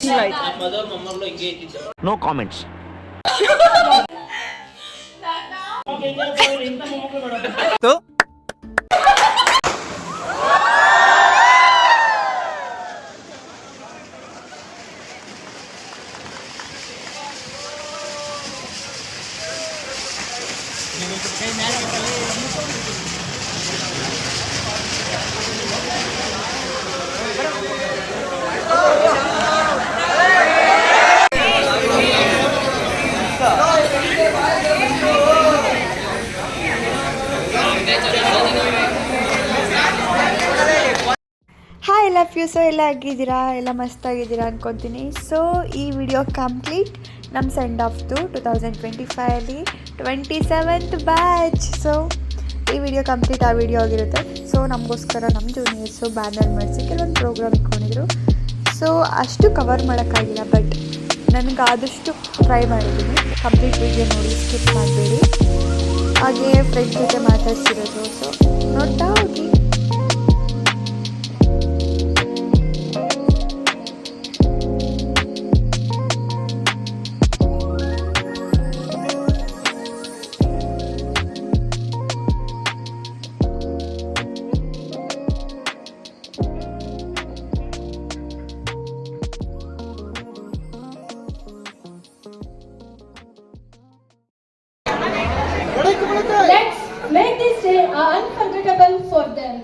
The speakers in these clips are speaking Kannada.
ಫೀಲ್ ಆಯ್ತು. No comments. ಹಾಯ್ ಎಲ್ಲ ಫ್ಯೂಸೋ ಎಲ್ಲ ಆಗಿದ್ದೀರಾ, ಎಲ್ಲ ಮಸ್ತಾಗಿದ್ದೀರಾ ಅಂದ್ಕೊತೀನಿ. ಸೊ ಈ ವಿಡಿಯೋ ಕಂಪ್ಲೀಟ್ ನಮ್ಮ ಸೆಂಡ್ ಆಫ್ದು 2025 27th ಬ್ಯಾಚ್. ಸೊ ಈ ವಿಡಿಯೋ ಕಂಪ್ಲೀಟ್ ಆ ವಿಡಿಯೋ ಆಗಿರುತ್ತೆ. ಸೊ ನಮಗೋಸ್ಕರ ನಮ್ಮ ಜೂನಿಯರ್ಸು ಬ್ಯಾನರ್ ಮಾಡಿಸಿ ಕೆಲವೊಂದು ಪ್ರೋಗ್ರಾಮ್ ಇಟ್ಕೊಂಡಿದ್ರು. ಸೊ ಅಷ್ಟು ಕವರ್ ಮಾಡೋಕ್ಕಾಗಿಲ್ಲ, ಬಟ್ ನನಗೆ ಆದಷ್ಟು ಟ್ರೈ ಮಾಡಿದ್ದೀನಿ. ಕಂಪ್ಲೀಟ್ ವಿಡಿಯೋ ನೋಡಿ, ಸ್ಕಿಪ್ ಮಾಡಬೇಡಿ. ಹಾಗೆ ಫ್ರೆಂಡ್ ಜೊತೆ ಮಾತಾಡ್ಸಿರೋದು, ಸೊ ನೋಡ್ತಾ ಹೋಗಿ. Let's make this day unforgettable for them.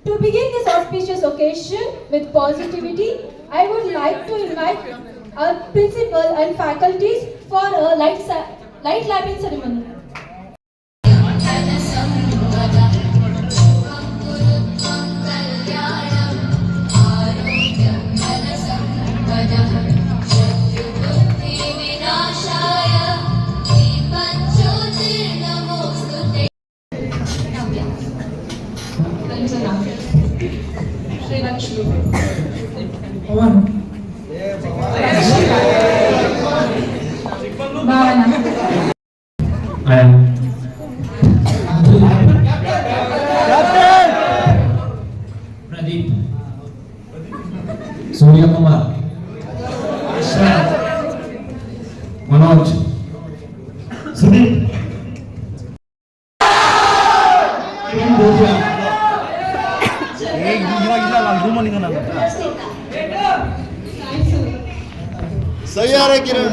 To begin this auspicious occasion with positivity, I would like to invite our principal and faculties for a light lapping ceremony. Pradeep, Surya Kumar, Manoj, Sudeep, सही आ रहा है किरण.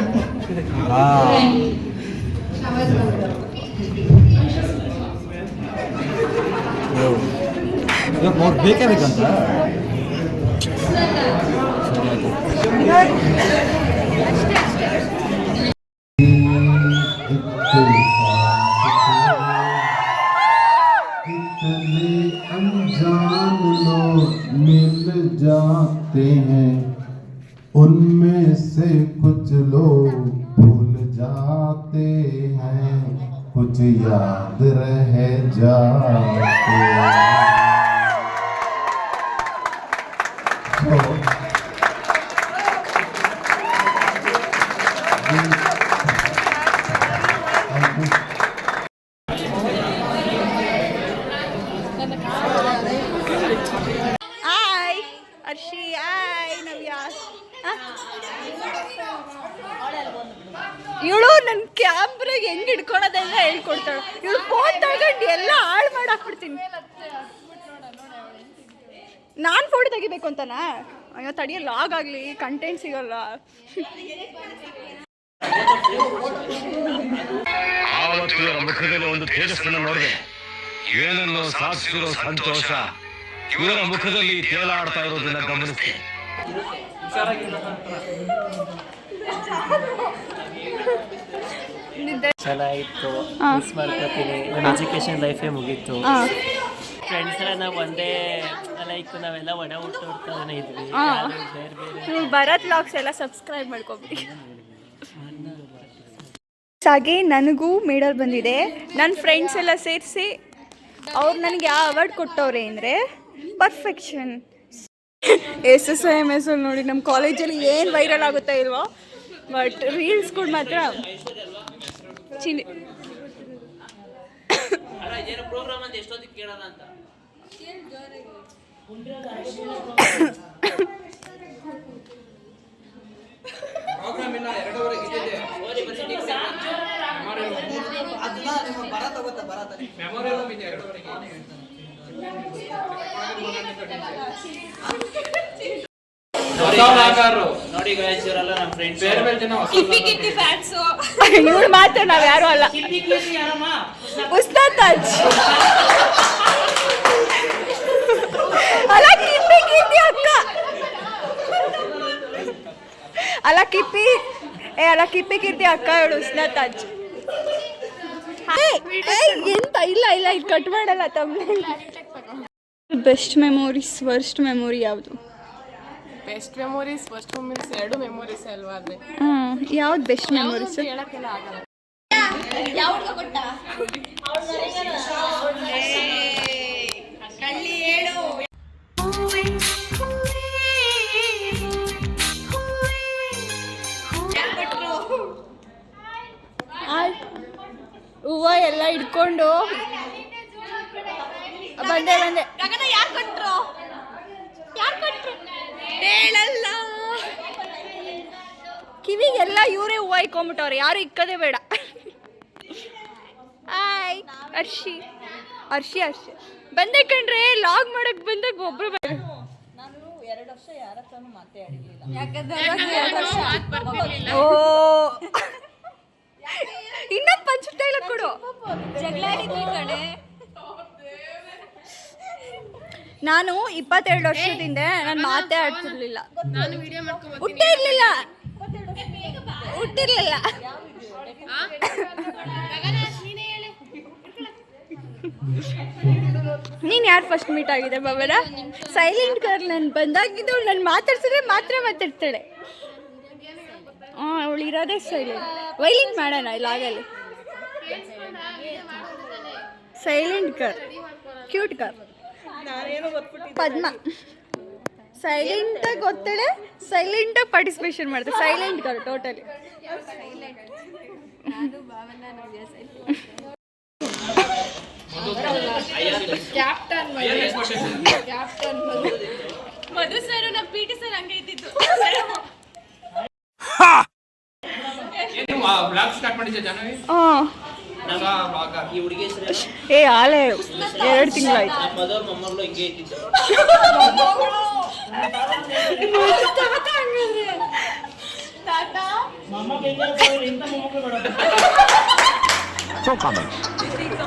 ಬೇಕಂತ अनजान लोग मिल जाते हैं, उनमें से कुछ लोग भूल जाते हैं, कुछ याद रह जाते हैं. ಹಾಯ್ ಅರ್ಷಿ, ಹಾಯ್ ನವ್ಯ. ಇವಳು ನನ್ನ ಕ್ಯಾಮ್ರಾಗ ಹೆಂಗೆ ಹಿಡ್ಕೊಳೋದೆಲ್ಲ ಹೇಳ್ಕೊಡ್ತಾಳು. ಇವಳು ಫೋನ್ ತಗೊಂಡು ಎಲ್ಲ ಹಾಳು ಮಾಡಾಕ್ಬಿಡ್ತೀನಿ. ನಾನು ಫೋಟೋ ತೆಗಿಬೇಕು ಅಂತನಾ? ಅಯ್ಯೋ ತಡಿಯೋ, ಲಾಗ್ ಆಗಲಿ, ಕಂಟೆಂಟ್ ಸಿಗಲ್ಲ. ಆವತ್ತು ಇವರ ಮುಖದಲ್ಲಿ ಒಂದು ತೇಜಸ್ಸನ್ನು ನೋಡಿದೆ. ಏನನ್ನು ಸಾಧಿಸಿರೋ ಸಂತೋಷ ಇವರ ಮುಖದಲ್ಲಿ ತೇಲಾಡ್ತಾ ಇರೋದನ್ನ ಗಮನಿಸಿ. ಚೆನ್ನಾಗಿತ್ತು, ಮಿಸ್ ಮಾಡ್ಕೊತೀನಿ. ನನ್ನ ಎಜುಕೇಶನ್ ಲೈಫೇ ಮುಗೀತು. ಫ್ರೆಂಡ್ಸ್ ಎಲ್ಲ ನಾವು ಒಂದೇ ಲೈಕ್ ನಾವೆಲ್ಲ ಒಡ ಹುಟ್ಟೋಡ್ತಾನೆ ಇದ್ವಿ. ಬೇರೆ ಬೇರೆ ಭರತ್ ವ್ಲಾಗ್ಸ್ ಎಲ್ಲ ಸಬ್ಸ್ಕ್ರೈಬ್ ಮಾಡ್ಕೊಬಿಡಿ. ಹಾಗೆ ನನಗೂ ಮೇಡಲ್ ಬಂದಿದೆ. ನನ್ನ ಫ್ರೆಂಡ್ಸ್ ಎಲ್ಲ ಸೇರಿಸಿ ಅವ್ರು ನನಗೆ ಯಾವ ಅವಾರ್ಡ್ ಕೊಟ್ಟವ್ರೆ ಅಂದರೆ ಪರ್ಫೆಕ್ಷನ್. SSIMS ನೋಡಿ ನಮ್ಮ ಕಾಲೇಜಲ್ಲಿ ಏನು ವೈರಲ್ ಆಗುತ್ತಾ ಇಲ್ವೋ, ಬಟ್ ರೀಲ್ಸ್ಗಳು ಮಾತ್ರ ಚಿಲಿ. ನೋಡಿ guys, ಇವರೆಲ್ಲ ನಮ್ಮ ಫ್ರೆಂಡ್ಸ್. ಇವ್ರು ಮಾತ್ರ ನಾವ್ ಯಾರು ಅಲ್ಲ. ಉಸ್ತಾದ್ ತಾಜ್ ಅಲ್ಲ ಕಿಪ್ಪಿ ಕೀರ್ತಿ ಅಕ್ಕ ಅಲ್ಲ ಕಿಪ್ಪಿ ಅಲ್ಲ ಕಿಪ್ಪಿ ಕೀರ್ತಿ ಅಕ್ಕ ಹೇಳು ಉಸ್ತಾದ್ ತಾಜ್. ಎಂತ ಇಲ್ಲ ಇಲ್ಲ ಇದು ಕಟ್ ಮಾಡಲ್ಲ ತಮ್ಮ. ಬೆಸ್ಟ್ ಮೆಮೊರೀಸ್ ವರ್ಸ್ಟ್ ಮೆಮೊರಿ ಯಾವುದು? ಬೆಸ್ಟ್ ಮೆಮೊರೀಸ್ ಫಸ್ಟ್ ಮೆಮೊರೀಸ್ ಎರಡು ಮೆಮೊರೀಸ್ ಅಲ್ವಾ ಅದೇ. ಯಾವ್ದು ಬೆಸ್ಟ್ ಮೆಮೊರೀಸ್? ಹೇಳಕ್ಕೆಲ್ಲ ಆಗಲ್ಲ. ಹೂವ ಎಲ್ಲ ಇಟ್ಕೊಂಡು ಬಂದೆ ಯಾರು ಕೊಟ್ರು ಹೇಳಲ್ಲ. ಕಿವಿಗೆಲ್ಲ ಇವರೇ ಹೂವು ಇಕ್ಕೊಂಬಿಟ್ಟವ್ರೆ, ಯಾರು ಇಕ್ಕದೇ ಬೇಡ. ಹಾಯ್ ಹರ್ಷಿ ಹರ್ಷಿ ಹರ್ಷಿ ಬಂದೆ ಕಣ್ರೆ, ಲಾಗ್ ಮಾಡಕ್ ಬಂದಾಗ ಒಬ್ರು ಓ ಇನ್ನೊಂದು ಪಂಚ ಡೈಲಾಗ್ ಕೊಡು. ನಾನು 22 ವರ್ಷದಿಂದ ನಾನು ಮಾತೇ ಆಡ್ತಿರ್ಲಿಲ್ಲ, ಹುಟ್ಟಿರ್ಲಿಲ್ಲ. ನೀನ್ ಯಾರು ಫಸ್ಟ್ ಮೀಟ್ ಆಗಿದೆ ಬಾಬರ? Silent girl. ನಾನು ಬಂದಾಗಿದ್ದು ನಾನು ಮಾತಾಡ್ಸಿದ್ರೆ ಮಾತ್ರ ಮಾತಾಡ್ತಾಳೆ. ಅವಳು ಇರೋದೇ ಸೈಲೆಂಟ್. ವೈಲೆಂಟ್ ಮಾಡೋಣ ಲಾಗಲ್ಲಿ. Silent girl, cute girl Padma. ಸೈಲೆಂಟಾಗಿ ಗೊತ್ತಾಳೆ, ಸೈಲೆಂಟಾಗಿ ಪಾರ್ಟಿಸಿಪೇಷನ್ ಮಾಡ್ತಾರೆ. Silent girl totally. Madhu sir ನಮ್ಮ ಪಿಟಿ ಸರ್ ಹಂಗೆ ಇದ್ದಿದ್ದು. ಏ ಆಲೆ 2 ತಿಂಗಳಾಯ್ತು. ಮದರ್ ಮೊಮ್ಮಗಳು ಹಿಂಗೆ ಇದ್ದಿದ್ದು.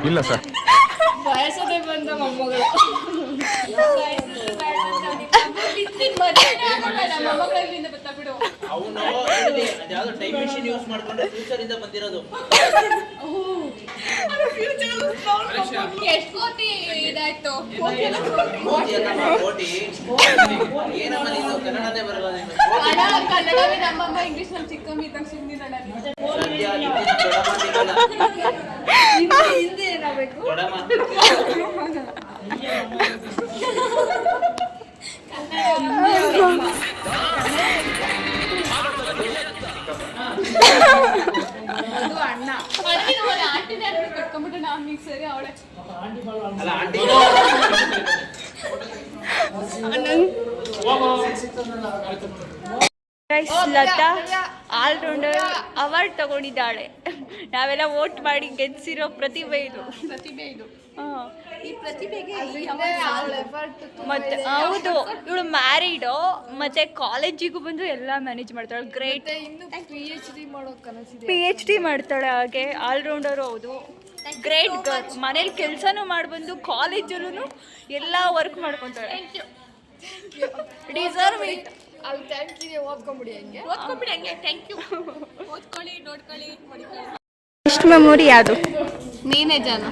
ಇಲ್ಲ ಸರ್, ವಯಸ್ಸದೇ ಬಂದ ಮೊಮ್ಮಗಳು. ಅವನು ಅದ್ಯಾವ್ದೋ ಟೈಮ್ ಮಿಷಿನ್ ಯೂಸ್ ಮಾಡ್ಕೊಂಡು ಫ್ಯೂಚರ್ ಇಂದ ಬಂದಿರೋದು. ಎಷ್ಟು ಕೋಟಿ ಇದಾಯ್ತು. ಕೋಟಿ ಏನಮ್ಮ ನೀನು ಕನ್ನಡನೇ ಬರಲ್ಲ ನೀನು. ಕನ್ನಡವೇ ನಮ್ಮಮ್ಮ ಇಂಗ್ಲಿಷ್ ನಲ್ಲಿ ಚಿಕ್ಕಮ್ಮಿ ಇದ್ದಾಗ ಸುಮ್ಮನಿರಲ್ಲ. ಹಿಂದೆ ಏನಾಗಬೇಕು? ಅದು ಅಣ್ಣ ಆಂಟಿನೇ ಕಟ್ಕೊಂಡ್ಬಿಟ್ಟು ನಾವು ಮಿಕ್ಸರಿ ಅವಳೆ ಅಲ್ಲ ಆಂಟಿ ಲತಾ ಆಲ್ರೌಂಡರ್ ಅವಾರ್ಡ್ ತಗೊಂಡಿದ್ದಾಳೆ. ನಾವೆಲ್ಲ ವೋಟ್ ಮಾಡಿ ಗೆದ್ಸಿರೋ ಪ್ರತಿಭೆ ಇದು. ಈ ಪ್ರತಿಭೆಗೆ ಮತ್ತೆ ಹೌದು, ಇವಳು ಮ್ಯಾರಿಡು ಮತ್ತೆ ಕಾಲೇಜಿಗೂ ಬಂದು ಎಲ್ಲ ಮ್ಯಾನೇಜ್ ಮಾಡ್ತಾಳೆ. ಗ್ರೇಟ್. ಇನ್ನು PhD ಮಾಡೋ ಕನಸಿದೆ. PhD ಮಾಡ್ತಾಳೆ. ಹಾಗೆ ಆಲ್ರೌಂಡರು ಹೌದು. Great girl. ಮನೇಲಿ ಕೆಲಸನೂ ಮಾಡ್ಬಂದು ಕಾಲೇಜಲ್ಲೂ ಎಲ್ಲ ವರ್ಕ್ ಮಾಡ್ಕೊತಾಳೆ. Deserve it. ಅಲ್ಲಿ ಥ್ಯಾಂಕ್ ಯು ಓದ್ಕೊಂಬಿಡಿ ಹಂಗೆ ಥ್ಯಾಂಕ್ ಯು. ಓದ್ಕೊಳ್ಳಿ ನೋಡ್ಕೊಳ್ಳಿ ಮಡಿಕೊಳ್ಳಿ. ಬೆಸ್ಟ್ ಮೆಮೊರಿ ಯಾವುದು? ನೀನೇ ಜಾನ.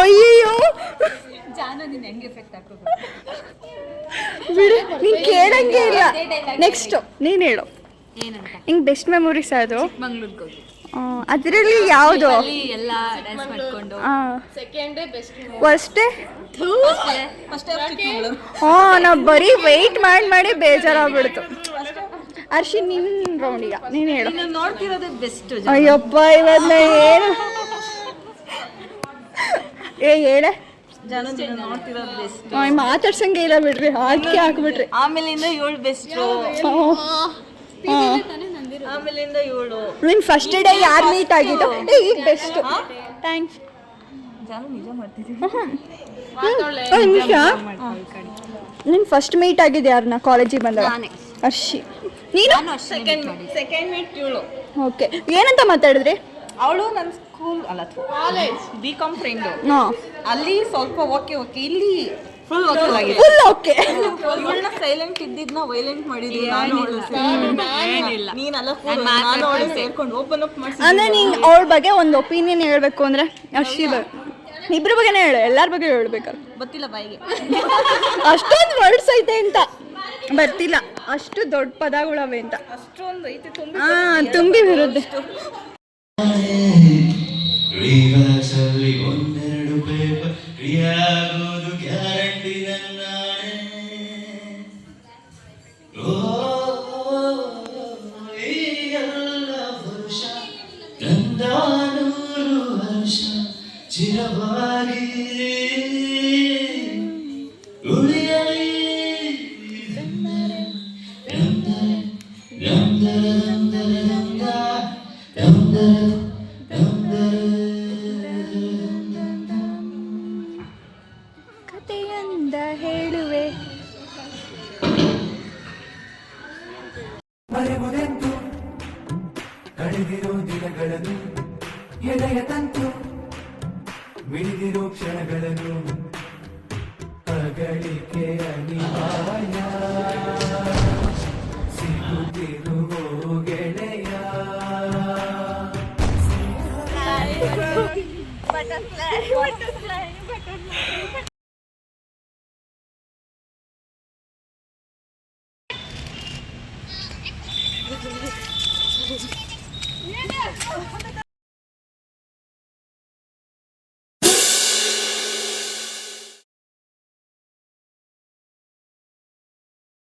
ಅಯ್ಯೋ ಜಾನ ನೀನು ಹೆಂಗೆ ಎಫೆಕ್ಟ್ ಹಾಕೋದು ಬಿಡು, ನೀನು ಕೇಳಂಗೆ ಇಲ್ಲ. ನೆಕ್ಸ್ಟ್ ನೀನು ಹೇಳು ಏನಂತ. ಹಿಂಗೆ ಬೆಸ್ಟ್ ಮೆಮೊರೀಸ್ ಅದು ಮಂಗ್ಳೂರ್ಗೆ ಹೋಗಿ ಅದರಲ್ಲಿ ಯಾವುದು? ಎಲ್ಲ ಡ್ಯಾನ್ಸ್ ಮಾಡ್ಕೊಂಡು. ಸೆಕೆಂಡ್ ಬೆಸ್ಟ್ ಫಸ್ಟೇ ಫಸ್ಟ್ ನಾವು ಬರೀ ವೆಯ್ಟ್ ಮಾಡಿ ಬೇಜಾರಾಗ್ಬಿಡ್ತು. ಅರ್ಷಿ ನಿನ್ನ ರೌಂಡ್ ಈಗ ನೀನು ಹೇಳು. ನೋಡ್ತಿರೋದೇ ಬೆಸ್ಟ್. ಅಯ್ಯಪ್ಪ ಇವನ್ನ ಏನು ಹೇಳೆ ನೋಡ್ತಿರೋದು ಬೆಸ್ಟ್. ಮಾತಾಡ್ಸಂಗೆ ಇಲ್ಲ ಬಿಡ್ರಿ, ಅದಕ್ಕೆ ಹಾಕ್ಬಿಟ್ರಿ. ಆಮೇಲಿಂದ ಇವಳು ಬೆಸ್ಟ್. ಆಮೇಲಿಂದ ಇವಳು ನೀನು ಫಸ್ಟ್ ಡೇ ಯಾರು ಮೀಟ್ ಆಗಿದ್ದು? ಈಗ ಬೆಸ್ಟ್. ಥ್ಯಾಂಕ್ಸ್. ಒಂದು ನಿಮಿಷ, ನೀನು ಫಸ್ಟ್ ಮೀಟ್ ಆಗಿದೆ ಯಾರನ್ನ ಕಾಲೇಜಿಗೆ ಬಂದಾಗ? ಅರ್ಷಿ. ನೀನು ಸೆಕೆಂಡ್ ಮೀಟ್ ಇವಳು. ಓಕೆ, ಏನಂತ ಮಾತಾಡಿದ್ರಿ? ಅವಳು ನನ್ನ ಸ್ಕೂಲ್ ಅಲ್ಲ ಕಾಲೇಜ್ B.Com ಫ್ರೆಂಡು. ಹಾಂ, ಅಲ್ಲಿ ಸ್ವಲ್ಪ ಓಕೆ ಇಲ್ಲಿ ಫುಲ್ ಓಕೆ ಆಗಿದೆ. Full okay. ಇವಳನ್ನ ಸೈಲೆಂಟ್ ಇದ್ದಿದ್ನ ವೈಲೆಂಟ್ ಮಾಡಿದೀವಿ ನಾನು ಅವಳು. ನೀನಲ್ಲ ನಾನು ಅವಳು ಸೇರ್ಕೊಂಡು ಓಪನ್ ಅಪ್ ಮಾಡಿ. ಅಂದರೆ ನೀನು ಅವಳ ಬಗ್ಗೆ ಒಂದು ಒಪಿನಿಯನ್ ಹೇಳ್ಬೇಕು ಅಂದರೆ ಅರ್ಷಿ ಇಬ್ರ ಬಗ್ಗೆನೇ ಹೇಳು, ಎಲ್ಲರ ಬಗ್ಗೆ ಹೇಳ್ಬೇಕಲ್ಲ. ಗೊತ್ತಿಲ್ಲ ಬಾಯಿಗೆ. ಅಷ್ಟೊಂದು ವರ್ಡ್ಸ್ ಐತೆ ಅಂತ ಬರ್ತಿಲ್ಲ, ಅಷ್ಟು ದೊಡ್ಡ ಪದಗಳವೆ ಅಂತ. ಅಷ್ಟೊಂದು ಐತೆ ತುಂಬಿ ವಿರುದ್ಧ. ರಿವರ್ಸಲ್ಲಿ ಒಂದೆರಡು ಪೇಪರ್ ಕ್ರಿಯಾಗೋದು ಗ್ಯಾರಂಟಿ ನನ್ನಾಣೆ. ಈ ಎಲ್ಲ ವರ್ಷ ನಂದಾನೂರು ವರ್ಷ ಚಿರವಾಗಿ ಉಳಿಯಲಿ. ಕಥೆಯೊಂದ ಹೇಳುವೆ. ಮರೆವುದೆಂದು ಕಳೆದಿರೋ ದಿನಗಳನ್ನು, ಎದೆಯ ತಂತು ಮಿಡಿದಿರೋ ಕ್ಷಣಗಳನ್ನು, ಅಗಳಿಕೆ ಅನಿವಾರ್ಯ ಸಿಗುತ್ತಿರುವೋ ಗೆಳೆಯ.